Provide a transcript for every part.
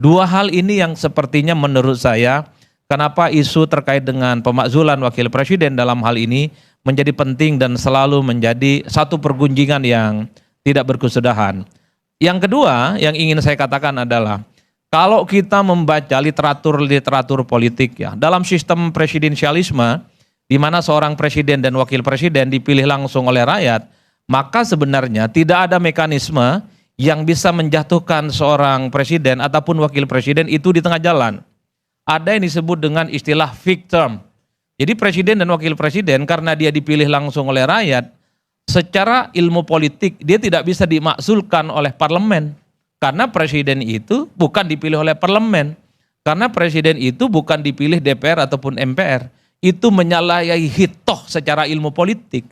Dua hal ini yang sepertinya menurut saya, kenapa isu terkait dengan pemakzulan wakil presiden dalam hal ini menjadi penting dan selalu menjadi satu pergunjingan yang tidak berkesudahan. Yang kedua yang ingin saya katakan adalah, kalau kita membaca literatur politik ya, dalam sistem presidensialisme, di mana seorang presiden dan wakil presiden dipilih langsung oleh rakyat, maka sebenarnya tidak ada mekanisme yang bisa menjatuhkan seorang presiden ataupun wakil presiden itu di tengah jalan. Ada yang disebut dengan istilah fixed term. Jadi presiden dan wakil presiden karena dia dipilih langsung oleh rakyat, secara ilmu politik dia tidak bisa dimakzulkan oleh parlemen. Karena presiden itu bukan dipilih oleh parlemen. Karena presiden itu bukan dipilih DPR ataupun MPR. Itu menyalahi hitoh secara ilmu politik.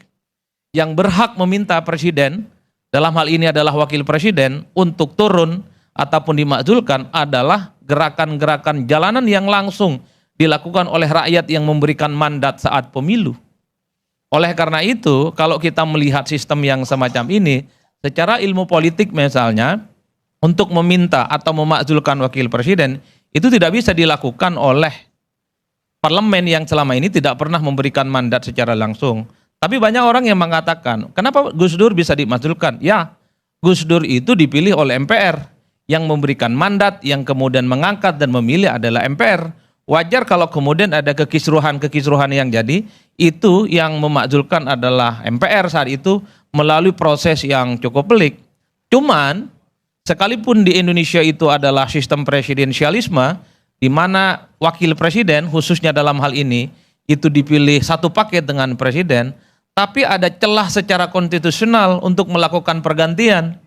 Yang berhak meminta presiden, dalam hal ini adalah wakil presiden, untuk turun ataupun dimakzulkan adalah gerakan-gerakan jalanan yang langsung dilakukan oleh rakyat yang memberikan mandat saat pemilu. Oleh karena itu, kalau kita melihat sistem yang semacam ini, secara ilmu politik misalnya, untuk meminta atau memakzulkan wakil presiden, itu tidak bisa dilakukan oleh parlemen yang selama ini tidak pernah memberikan mandat secara langsung. Tapi banyak orang yang mengatakan, kenapa Gus Dur bisa dimakzulkan? Ya, Gus Dur itu dipilih oleh MPR, yang memberikan mandat, yang kemudian mengangkat dan memilih adalah MPR. Wajar kalau kemudian ada kekisruhan yang jadi, itu yang memakzulkan adalah MPR saat itu melalui proses yang cukup pelik. Cuman, sekalipun di Indonesia itu adalah sistem presidensialisme, di mana wakil presiden, khususnya dalam hal ini, itu dipilih satu paket dengan presiden, tapi ada celah secara konstitusional untuk melakukan pergantian.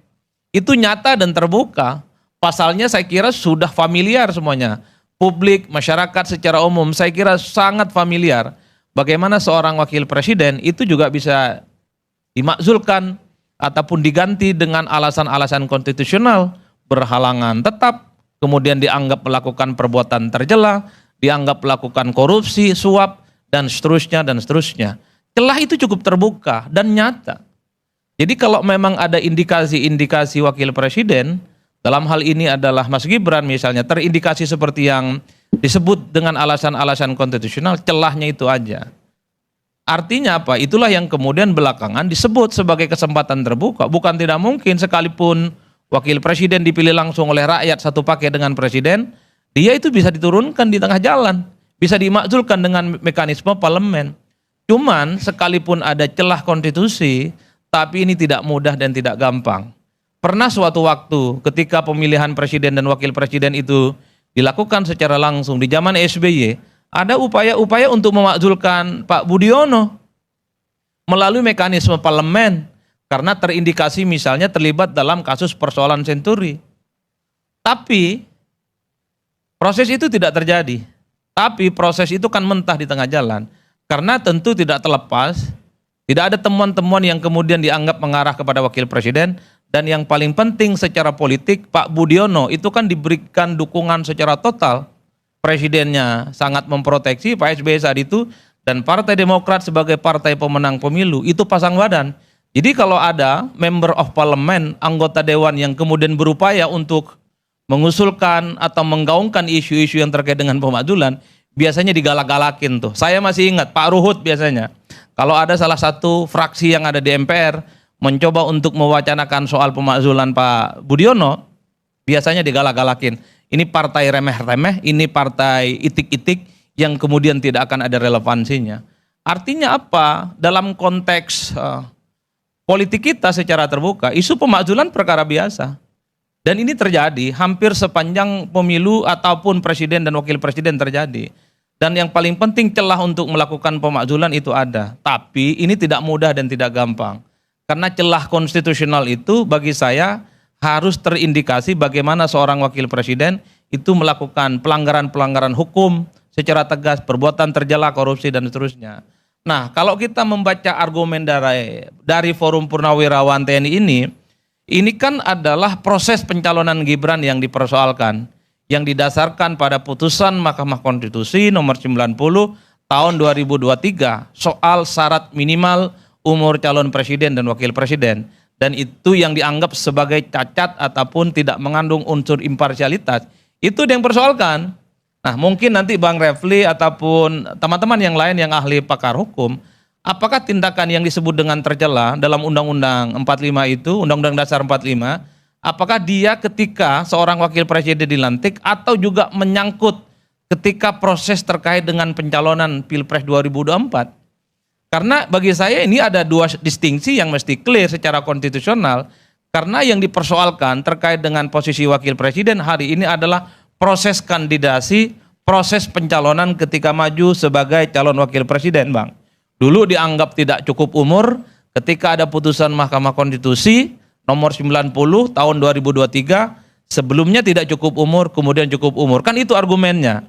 Itu nyata dan terbuka. Pasalnya saya kira sudah familiar semuanya. Publik, masyarakat secara umum saya kira sangat familiar. Bagaimana seorang wakil presiden itu juga bisa dimakzulkan ataupun diganti dengan alasan-alasan konstitusional, berhalangan tetap, kemudian dianggap melakukan perbuatan tercela, dianggap melakukan korupsi, suap, dan seterusnya, dan seterusnya. Celah itu cukup terbuka dan nyata. Jadi kalau memang ada indikasi-indikasi wakil presiden, dalam hal ini adalah Mas Gibran misalnya, terindikasi seperti yang disebut dengan alasan-alasan konstitusional, celahnya itu aja. Artinya apa? Itulah yang kemudian belakangan disebut sebagai kesempatan terbuka. Bukan tidak mungkin sekalipun wakil presiden dipilih langsung oleh rakyat satu paket dengan presiden, dia itu bisa diturunkan di tengah jalan, bisa dimakzulkan dengan mekanisme parlemen. Cuman sekalipun ada celah konstitusi, tapi ini tidak mudah dan tidak gampang. Pernah suatu waktu ketika pemilihan presiden dan wakil presiden itu dilakukan secara langsung di zaman SBY, ada upaya-upaya untuk memakzulkan Pak Budiono melalui mekanisme parlemen karena terindikasi misalnya terlibat dalam kasus persoalan Senturi. Tapi proses itu tidak terjadi. Tapi proses itu kan mentah di tengah jalan. Karena tentu tidak terlepas, tidak ada temuan-temuan yang kemudian dianggap mengarah kepada wakil presiden, dan yang paling penting secara politik, Pak Budiono itu kan diberikan dukungan secara total. Presidennya sangat memproteksi Pak SBY saat itu, dan Partai Demokrat sebagai partai pemenang pemilu itu pasang badan. Jadi kalau ada member of parliament, anggota dewan yang kemudian berupaya untuk mengusulkan atau menggaungkan isu-isu yang terkait dengan pemakzulan, biasanya digalak-galakin tuh. Saya masih ingat Pak Ruhut biasanya. Kalau ada salah satu fraksi yang ada di MPR mencoba untuk mewacanakan soal pemakzulan Pak Budiono, biasanya digalak-galakin. Ini partai remeh-remeh, ini partai itik-itik yang kemudian tidak akan ada relevansinya. Artinya apa? Dalam konteks politik kita secara terbuka, isu pemakzulan perkara biasa. Dan ini terjadi hampir sepanjang pemilu ataupun presiden dan wakil presiden terjadi. Dan yang paling penting celah untuk melakukan pemakzulan itu ada. Tapi ini tidak mudah dan tidak gampang. Karena celah konstitusional itu bagi saya harus terindikasi bagaimana seorang wakil presiden itu melakukan pelanggaran-pelanggaran hukum secara tegas, perbuatan tercela, korupsi, dan seterusnya. Nah, kalau kita membaca argumen dari Forum Purnawirawan TNI ini kan adalah proses pencalonan Gibran yang dipersoalkan, yang didasarkan pada putusan Mahkamah Konstitusi nomor 90 tahun 2023 soal syarat minimal umur calon presiden dan wakil presiden, dan itu yang dianggap sebagai cacat ataupun tidak mengandung unsur imparsialitas. Itu yang persoalkan. Nah, mungkin nanti Bang Refli ataupun teman-teman yang lain yang ahli pakar hukum, apakah tindakan yang disebut dengan tercela dalam Undang-Undang 45 itu, Undang-Undang Dasar 45, apakah dia ketika seorang wakil presiden dilantik atau juga menyangkut ketika proses terkait dengan pencalonan Pilpres 2024? Karena bagi saya ini ada dua distingsi yang mesti clear secara konstitusional. Karena yang dipersoalkan terkait dengan posisi wakil presiden hari ini adalah proses kandidasi, proses pencalonan ketika maju sebagai calon wakil presiden, Bang. Dulu dianggap tidak cukup umur, ketika ada putusan Mahkamah Konstitusi nomor 90 tahun 2023, sebelumnya tidak cukup umur, kemudian cukup umur. Kan itu argumennya.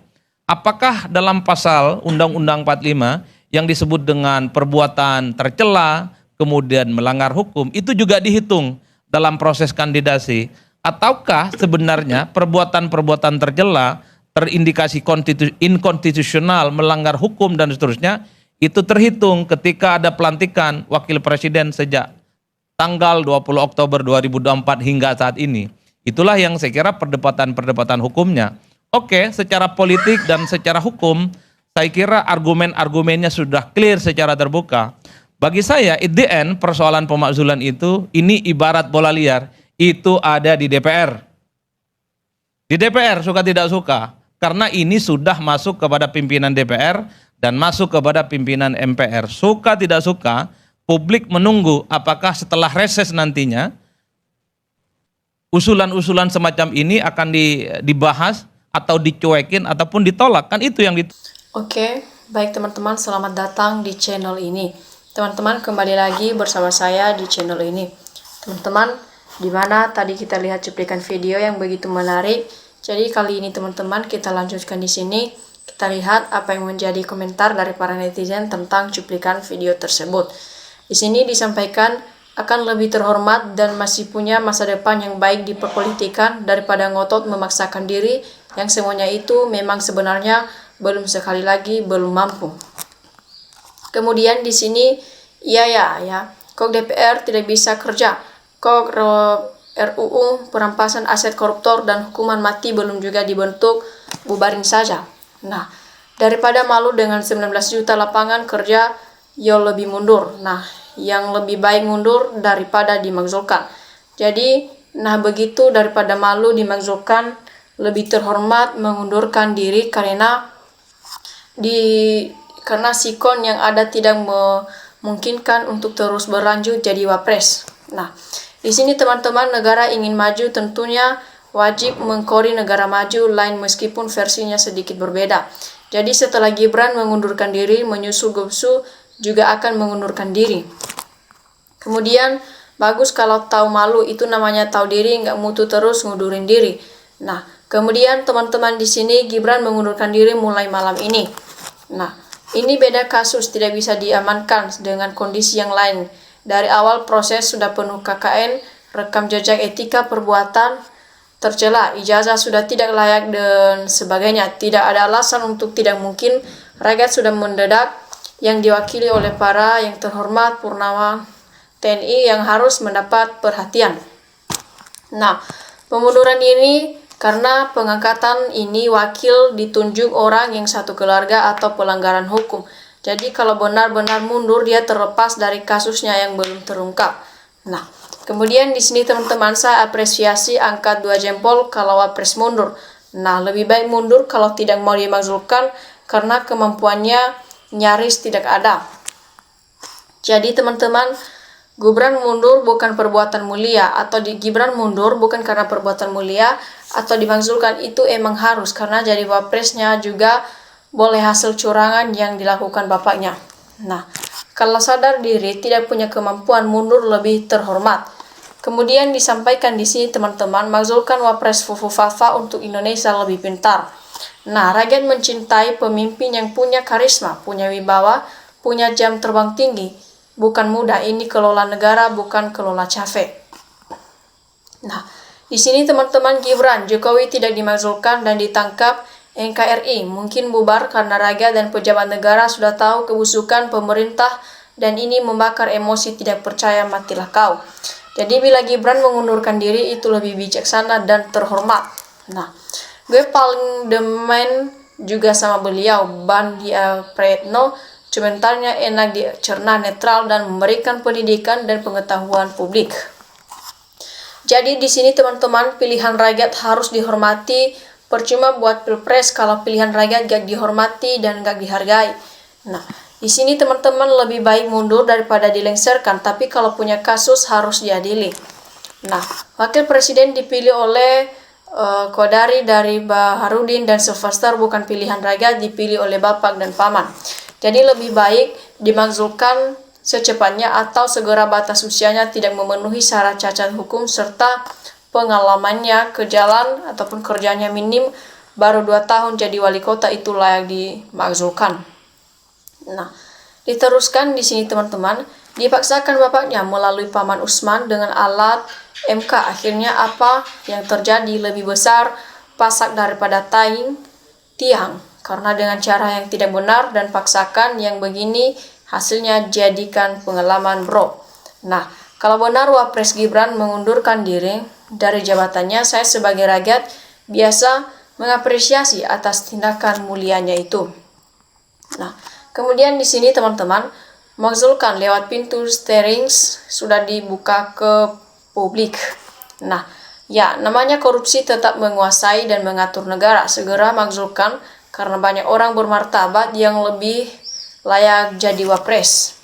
Apakah dalam pasal Undang-Undang 45 yang disebut dengan perbuatan tercela, kemudian melanggar hukum, itu juga dihitung dalam proses kandidasi? Ataukah sebenarnya perbuatan-perbuatan tercela, terindikasi inkonstitusional, melanggar hukum dan seterusnya, itu terhitung ketika ada pelantikan wakil presiden sejak tanggal 20 Oktober 2024 hingga saat ini. Itulah yang saya kira perdebatan-perdebatan hukumnya. Oke, secara politik dan secara hukum, saya kira argumen-argumennya sudah clear secara terbuka. Bagi saya, at the end, persoalan pemakzulan itu, ini ibarat bola liar. Itu ada di DPR. Di DPR suka tidak suka, karena ini sudah masuk kepada pimpinan DPR dan masuk kepada pimpinan MPR. Suka tidak suka, publik menunggu apakah setelah reses nantinya usulan-usulan semacam ini akan dibahas atau dicuekin ataupun ditolak. Kan itu yang Oke, baik teman-teman, selamat datang di channel ini. Teman-teman, kembali lagi bersama saya di channel ini. Teman-teman, di mana tadi kita lihat cuplikan video yang begitu menarik. Jadi kali ini teman-teman kita lanjutkan di sini. Kita lihat apa yang menjadi komentar dari para netizen tentang cuplikan video tersebut. Di sini disampaikan akan lebih terhormat dan masih punya masa depan yang baik di perpolitikan daripada ngotot memaksakan diri yang semuanya itu memang sebenarnya belum sekali lagi belum mampu. Kemudian di sini kok DPR tidak bisa kerja. Kok RUU perampasan aset koruptor dan hukuman mati belum juga dibentuk, bubarin saja. Nah, daripada malu dengan 19 juta lapangan kerja, yo lebih mundur. Nah, yang lebih baik mundur daripada dimakzulkan. Jadi, begitu daripada malu dimakzulkan, lebih terhormat mengundurkan diri karena sikon yang ada tidak memungkinkan untuk terus berlanjut jadi wapres. Nah, di sini teman-teman, negara ingin maju tentunya wajib mengkori negara maju lain meskipun versinya sedikit berbeda. Jadi setelah Gibran mengundurkan diri, menyusul Gopsu juga akan mengundurkan diri. Kemudian bagus kalau tahu malu, itu namanya tahu diri, nggak mutu terus ngundurin diri. Nah, kemudian teman-teman di sini Gibran mengundurkan diri mulai malam ini. Nah, ini beda kasus, tidak bisa diamankan dengan kondisi yang lain. Dari awal proses sudah penuh KKN, rekam jejak etika perbuatan tercela, ijazah sudah tidak layak dan sebagainya. Tidak ada alasan untuk tidak mungkin. Rakyat sudah mendadak yang diwakili oleh para yang terhormat Purnama TNI yang harus mendapat perhatian. Nah, pemunduran ini karena pengangkatan ini wakil ditunjuk orang yang satu keluarga atau pelanggaran hukum. Jadi kalau benar-benar mundur, dia terlepas dari kasusnya yang belum terungkap. Nah, kemudian di sini teman-teman, saya apresiasi angkat 2 jempol kalau wapres mundur. Nah, lebih baik mundur kalau tidak mau dimakzulkan karena kemampuannya nyaris tidak ada. Jadi teman-teman, Gibran mundur bukan perbuatan mulia, atau Gibran mundur bukan karena perbuatan mulia atau dimakzulkan, itu emang harus karena jadi wapresnya juga boleh hasil curangan yang dilakukan bapaknya. Nah, kalau sadar diri tidak punya kemampuan, mundur lebih terhormat. Kemudian disampaikan di sini teman-teman, makzulkan wapres Fufu Fafa untuk Indonesia lebih pintar. Nah, rakyat mencintai pemimpin yang punya karisma, punya wibawa, punya jam terbang tinggi. Bukan mudah, ini kelola negara, bukan kelola cafe. Nah, di sini teman-teman, Gibran, Jokowi tidak dimakzulkan dan ditangkap NKRI, mungkin bubar karena rakyat dan pejabat negara sudah tahu kebusukan pemerintah dan ini membakar emosi tidak percaya, matilah kau. Jadi bila Gibran mengundurkan diri itu lebih bijaksana dan terhormat. Nah, gue paling demen juga sama beliau, Bandi Prayitno. Komentarnya enak dicerna, netral, dan memberikan pendidikan dan pengetahuan publik. Jadi di sini teman-teman, pilihan rakyat harus dihormati. Percuma buat pilpres kalau pilihan rakyat gak dihormati dan gak dihargai. Nah, di sini teman-teman lebih baik mundur daripada dilengsarkan, tapi kalau punya kasus harus diadili. Nah, wakil presiden dipilih oleh Kodari dari Baharudin dan Sylvester, bukan pilihan rakyat, dipilih oleh bapak dan paman. Jadi lebih baik dimakzulkan secepatnya atau segera batas usianya tidak memenuhi syarat cacat hukum serta pengalamannya ke jalan ataupun kerjanya minim baru 2 tahun jadi wali kota itu layak dimakzulkan. Nah, diteruskan di sini teman-teman, dipaksakan bapaknya melalui paman Usman dengan alat MK. Akhirnya apa yang terjadi? Lebih besar pasak daripada tiang. Karena dengan cara yang tidak benar dan paksakan yang begini, hasilnya jadikan pengalaman bro. Nah, kalau benar Wapres Gibran mengundurkan diri dari jabatannya, saya sebagai rakyat biasa mengapresiasi atas tindakan mulianya itu. Nah, kemudian di sini teman-teman, makzulkan lewat pintu steerings sudah dibuka ke publik. Nah, ya namanya korupsi tetap menguasai dan mengatur negara. Segera makzulkan karena banyak orang bermartabat yang lebih layak jadi wapres.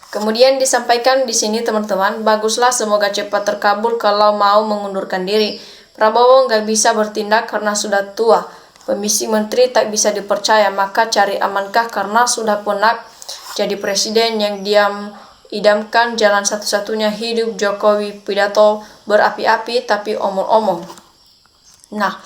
Kemudian disampaikan di sini teman-teman, baguslah semoga cepat terkabul kalau mau mengundurkan diri. Prabowo nggak bisa bertindak karena sudah tua. Pembisik menteri tak bisa dipercaya, maka cari amankah karena sudah penat jadi presiden yang idamkan jalan satu-satunya hidup Jokowi, pidato berapi-api tapi omong-omong. Nah,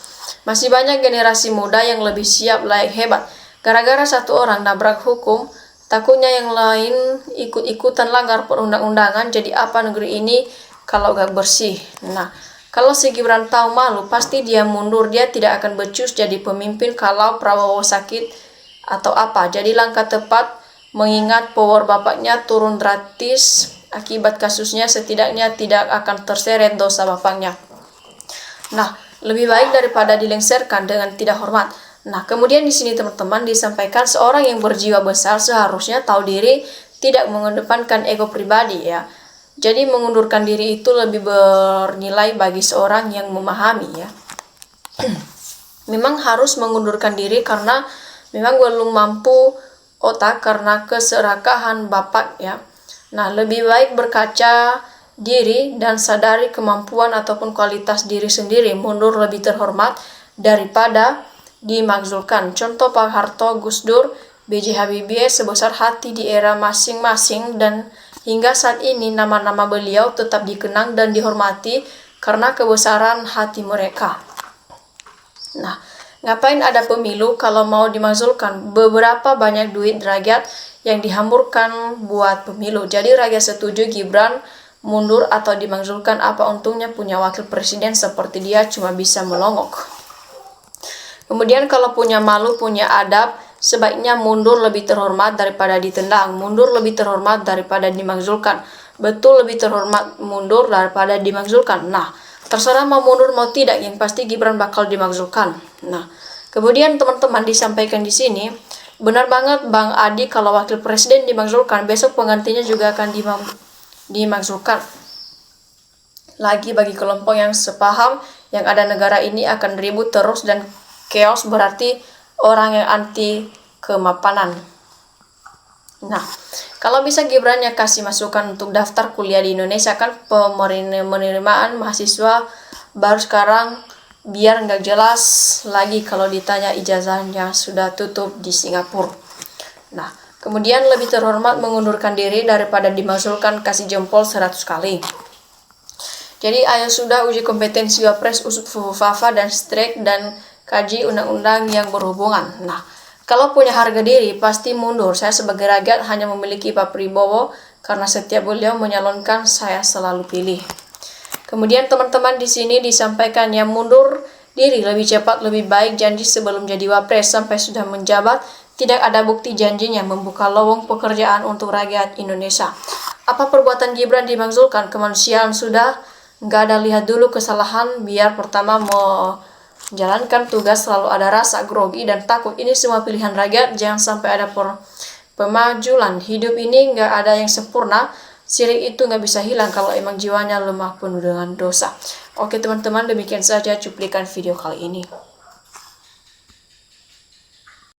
masih banyak generasi muda yang lebih siap, layak, hebat. Gara-gara satu orang nabrak hukum, takutnya yang lain ikut-ikutan langgar perundang-undangan. Jadi apa negeri ini kalau gak bersih? Nah, kalau si Gibran tahu malu, pasti dia mundur. Dia tidak akan becus jadi pemimpin kalau Prabowo sakit atau apa. Jadi langkah tepat mengingat power bapaknya turun drastis akibat kasusnya, setidaknya tidak akan terseret dosa bapaknya. Nah, lebih baik daripada dilengsarkan dengan tidak hormat. Nah, kemudian di sini teman-teman disampaikan seorang yang berjiwa besar seharusnya tahu diri, tidak mengedepankan ego pribadi ya. Jadi mengundurkan diri itu lebih bernilai bagi seorang yang memahami ya. Memang harus mengundurkan diri karena memang belum mampu otak karena keserakahan bapak ya. Nah, lebih baik berkaca diri dan sadari kemampuan ataupun kualitas diri sendiri, mundur lebih terhormat daripada dimakzulkan. Contoh Pak Harto, Gus Dur, B.J. Habibie sebesar hati di era masing-masing dan hingga saat ini nama-nama beliau tetap dikenang dan dihormati karena kebesaran hati mereka. Nah, ngapain ada pemilu kalau mau dimakzulkan? Beberapa banyak duit rakyat yang dihamburkan buat pemilu. Jadi rakyat setuju Gibran mundur atau dimakzulkan, apa untungnya punya wakil presiden seperti dia cuma bisa melongok. Kemudian kalau punya malu, punya adab, sebaiknya mundur lebih terhormat daripada ditendang. Mundur lebih terhormat daripada dimakzulkan. Betul, lebih terhormat mundur daripada dimakzulkan. Nah, terserah mau mundur mau tidak, yang pasti Gibran bakal dimakzulkan. Nah, kemudian teman-teman disampaikan di sini, benar banget Bang Adi, kalau wakil presiden dimakzulkan, besok penggantinya juga akan dimakzulkan. Lagi bagi kelompok yang sepaham, yang ada negara ini akan ribut terus dan chaos, berarti orang yang anti kemapanan. Nah, kalau bisa Gibran ya kasih masukan untuk daftar kuliah di Indonesia, kan penerimaan mahasiswa baru sekarang, biar nggak jelas lagi kalau ditanya ijazahnya sudah tutup di Singapura. Nah, kemudian lebih terhormat mengundurkan diri daripada dimakzulkan, kasih jempol 100 kali. Jadi ayo sudah uji kompetensi Wapres, usut Fafa dan strike dan kaji undang-undang yang berhubungan. Nah, kalau punya harga diri pasti mundur. Saya sebagai rakyat hanya memiliki Pak Prabowo karena setiap beliau menyalonkan saya selalu pilih. Kemudian teman-teman di sini disampaikan yang mundur diri lebih cepat lebih baik, janji sebelum jadi Wapres sampai sudah menjabat tidak ada bukti janjinya membuka lowong pekerjaan untuk rakyat Indonesia. Apa perbuatan Gibran dimakzulkan? Kemanusiaan sudah, nggak ada, lihat dulu kesalahan biar pertama jalankan tugas selalu ada rasa grogi dan takut. Ini semua pilihan rakyat, jangan sampai ada pemajulan. Hidup ini nggak ada yang sempurna, sirik itu nggak bisa hilang kalau emang jiwanya lemah penuh dengan dosa. Oke teman-teman, demikian saja cuplikan video kali ini.